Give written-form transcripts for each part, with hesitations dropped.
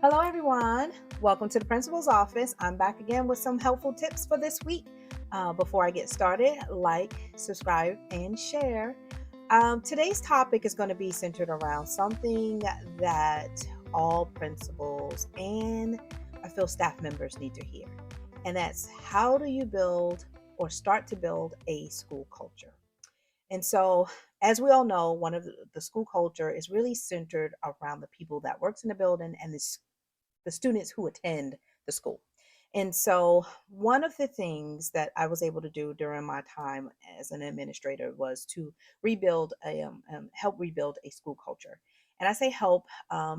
Hello, everyone. Welcome to the principal's office. I'm back again with some helpful tips for this week. Before I get started, like, subscribe, and share. Today's topic is going to be centered around something that all principals and I feel staff members need to hear. And that's how do you build or start to build a school culture? And so, as we all know, one of the school culture is really centered around the people that works in the building and the students who attend the school. And so, one of the things that I was able to do during my time as an administrator was to help rebuild a school culture. And I say help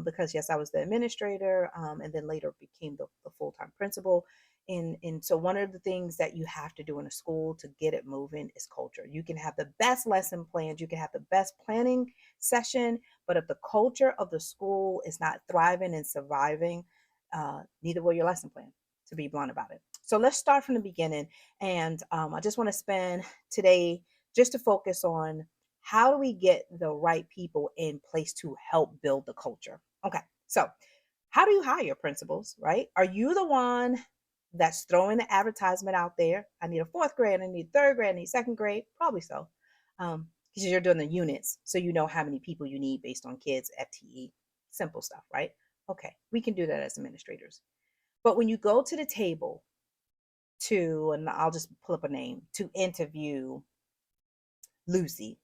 because, yes, I was the administrator and then later became the full time principal. And so, one of the things that you have to do in a school to get it moving is culture. You can have the best lesson plans, you can have the best planning session, but if the culture of the school is not thriving and surviving, neither will your lesson plan, to be blunt about it. So let's start from the beginning. And I just want to spend today just to focus on how do we get the right people in place to help build the culture. Okay, so how do you hire principals, right? Are you the one that's throwing the advertisement out there? I need a fourth grade, I need third grade, I need second grade. Probably so. Because you're doing the units, so you know how many people you need based on kids, FTE, simple stuff, right? Okay, we can do that as administrators. But when you go to the table and I'll just pull up a name, to interview Lucy,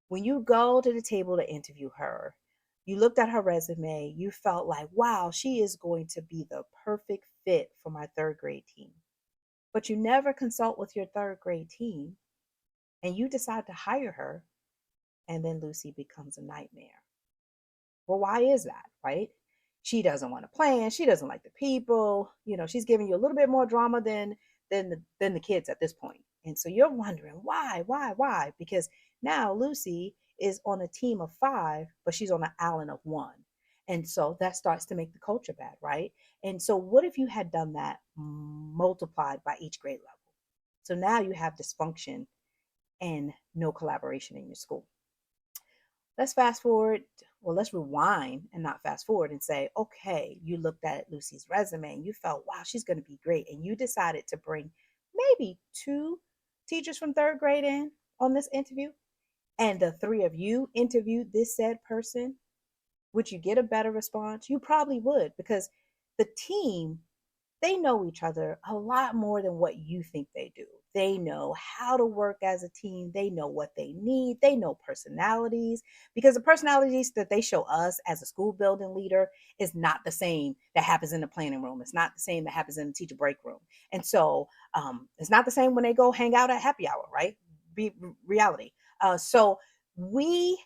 when you go to the table to interview her, you looked at her resume, you felt like, wow, she is going to be the perfect fit for my third grade team. But you never consult with your third grade team and you decide to hire her, and then Lucy becomes a nightmare. Well, why is that, right? She doesn't want to plan. She doesn't like the people. She's giving you a little bit more drama than the kids at this point. And so you're wondering why? Because now Lucy is on a team of five, but she's on an island of one. And so that starts to make the culture bad, right? And so what if you had done that multiplied by each grade level? So now you have dysfunction and no collaboration in your school. Let's fast forward. Well, let's rewind and not fast forward and say, okay, you looked at Lucy's resume and you felt, wow, she's going to be great. And you decided to bring maybe two teachers from third grade in on this interview. And the three of you interviewed this said person. Would you get a better response? You probably would, because the team, they know each other a lot more than what you think they do. They know how to work as a team. They know what they need. They know personalities, because the personalities that they show us as a school building leader is not the same that happens in the planning room. It's not the same that happens in the teacher break room. And so it's not the same when they go hang out at happy hour, right? Be reality. So we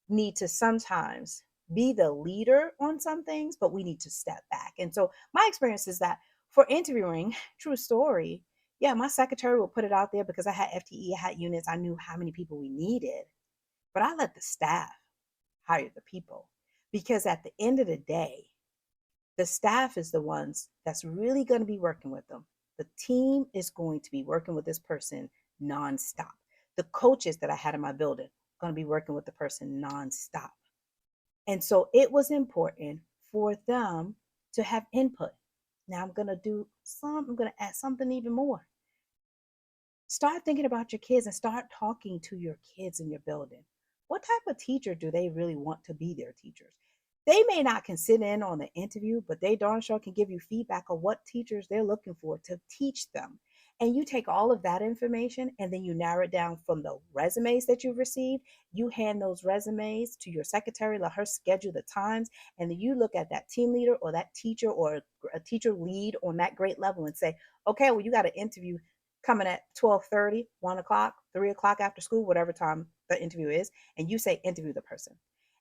need to sometimes be the leader on some things, but we need to step back. And so my experience is that for interviewing, true story, yeah, my secretary will put it out there because I had FTE, I had units, I knew how many people we needed, but I let the staff hire the people, because at the end of the day, the staff is the ones that's really going to be working with them. The team is going to be working with this person nonstop. The coaches that I had in my building are going to be working with the person nonstop. And so it was important for them to have input. Now I'm going to add something even more. Start thinking about your kids and start talking to your kids in your building. What type of teacher do they really want to be their teachers? They may not can sit in on the interview, but they darn sure can give you feedback on what teachers they're looking for to teach them. And you take all of that information and then you narrow it down from the resumes that you've received. You hand those resumes to your secretary, let her schedule the times, and then you look at that team leader or that teacher or a teacher lead on that grade level and say, okay, well, you got an interview coming at 12:30, 1 o'clock, 3 o'clock after school, whatever time the interview is, and you say interview the person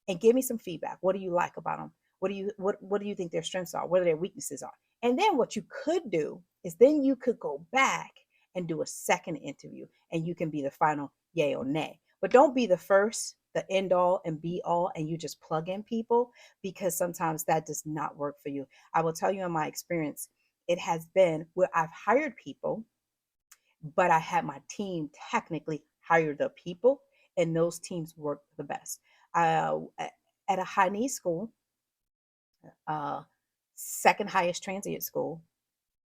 and give me some feedback. What do you like about them? What do you think their strengths are? What are their weaknesses are? And then what you could do is then you could go back and do a second interview, and you can be the final yay or nay. But don't be the first, the end all and be all, and you just plug in people, because sometimes that does not work for you. I will tell you in my experience, it has been where I've hired people, but I had my team technically hire the people, and those teams work the best. At a high need school, uh, second highest transient school,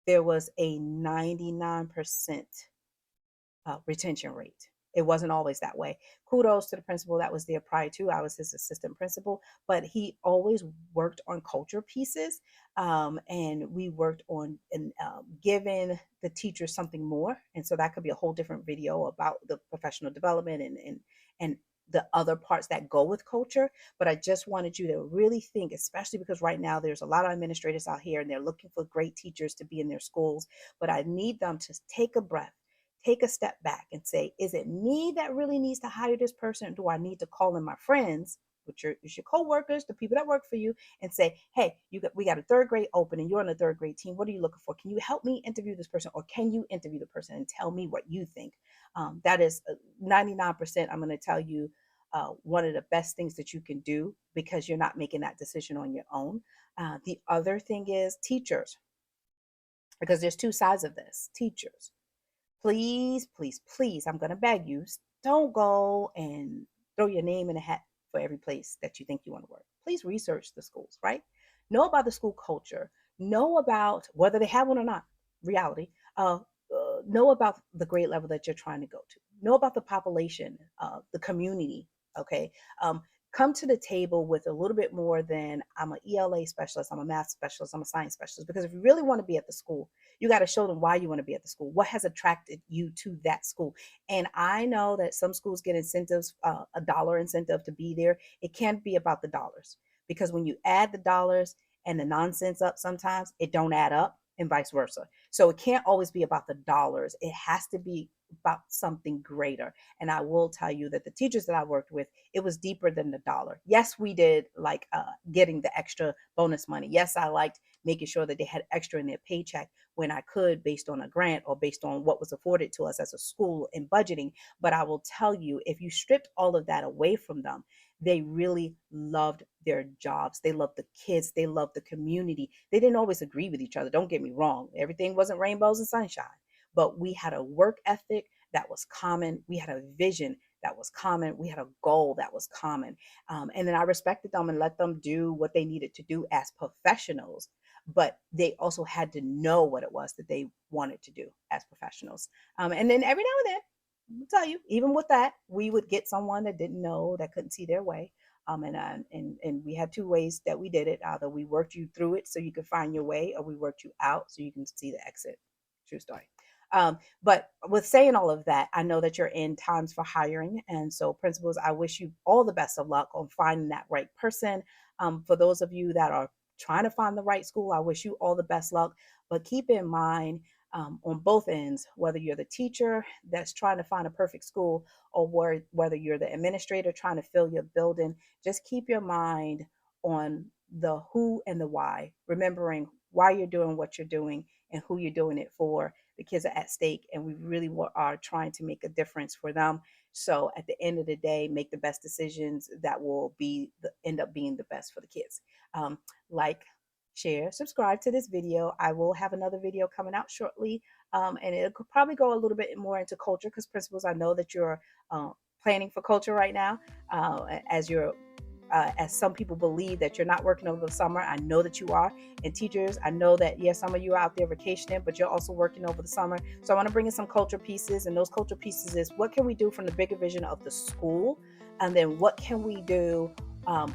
there was a 99% retention rate. It wasn't always that way. Kudos to the principal that was there prior to. I was his assistant principal, but he always worked on culture pieces, and we worked on giving the teachers something more. And so that could be a whole different video about the professional development and the other parts that go with culture. But I just wanted you to really think, especially because right now there's a lot of administrators out here and they're looking for great teachers to be in their schools. But I need them to take a breath, take a step back and say, is it me that really needs to hire this person? Or do I need to call in my friends, which is your coworkers, the people that work for you, and say, hey, we got a third grade opening. You're on the third grade team. What are you looking for? Can you help me interview this person? Or can you interview the person and tell me what you think? That is 99%. I'm going to tell you one of the best things that you can do because you're not making that decision on your own. The other thing is teachers, because there's two sides of this. Teachers, please, please, please, I'm going to beg you, don't go and throw your name in a hat for every place that you think you want to work. Please research the schools, right? Know about the school culture, know about whether they have one or not, reality. Know about the grade level that you're trying to go to, know about the population, the community, okay? Come to the table with a little bit more than I'm an ELA specialist, I'm a math specialist, I'm a science specialist. Because if you really want to be at the school, you got to show them why you want to be at the school, what has attracted you to that school. And I know that some schools get incentives, a dollar incentive to be there. It can't be about the dollars, because when you add the dollars and the nonsense up, sometimes it don't add up, and vice versa. So it can't always be about the dollars. It has to be about something greater. And I will tell you that the teachers that I worked with, it was deeper than the dollar. Yes, we did like getting the extra bonus money. Yes, I liked making sure that they had extra in their paycheck when I could, based on a grant or based on what was afforded to us as a school in budgeting. But I will tell you, if you stripped all of that away from them, they really loved their jobs. They loved the kids. They loved the community. They didn't always agree with each other. Don't get me wrong. Everything wasn't rainbows and sunshine, but we had a work ethic that was common. We had a vision that was common. We had a goal that was common. And then I respected them and let them do what they needed to do as professionals. But they also had to know what it was that they wanted to do as professionals. And then every now and then, I'll tell you, even with that, we would get someone that didn't know, that couldn't see their way. And we had two ways that we did it. Either we worked you through it so you could find your way, or we worked you out so you can see the exit. True story. But with saying all of that, I know that you're in times for hiring. And so, principals, I wish you all the best of luck on finding that right person. For those of you that are trying to find the right school, I wish you all the best luck. But keep in mind, on both ends, whether you're the teacher that's trying to find a perfect school, or whether you're the administrator trying to fill your building, just keep your mind on the who and the why, remembering why you're doing what you're doing and who you're doing it for. The kids are at stake, and we really are trying to make a difference for them. So at the end of the day, make the best decisions that will end up being the best for the kids. Like, share, subscribe to this video. I will have another video coming out shortly, and it could probably go a little bit more into culture, because principals, I know that you're planning for culture right now, as you're as some people believe that you're not working over the summer. I know that you are. And teachers, I know that, yes, some of you are out there vacationing, but you're also working over the summer. So I want to bring in some culture pieces. And those culture pieces is, what can we do from the bigger vision of the school? And then what can we do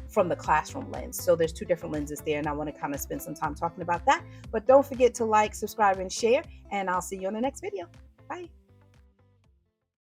from the classroom lens? So there's two different lenses there. And I want to kind of spend some time talking about that. But don't forget to like, subscribe, and share. And I'll see you on the next video. Bye.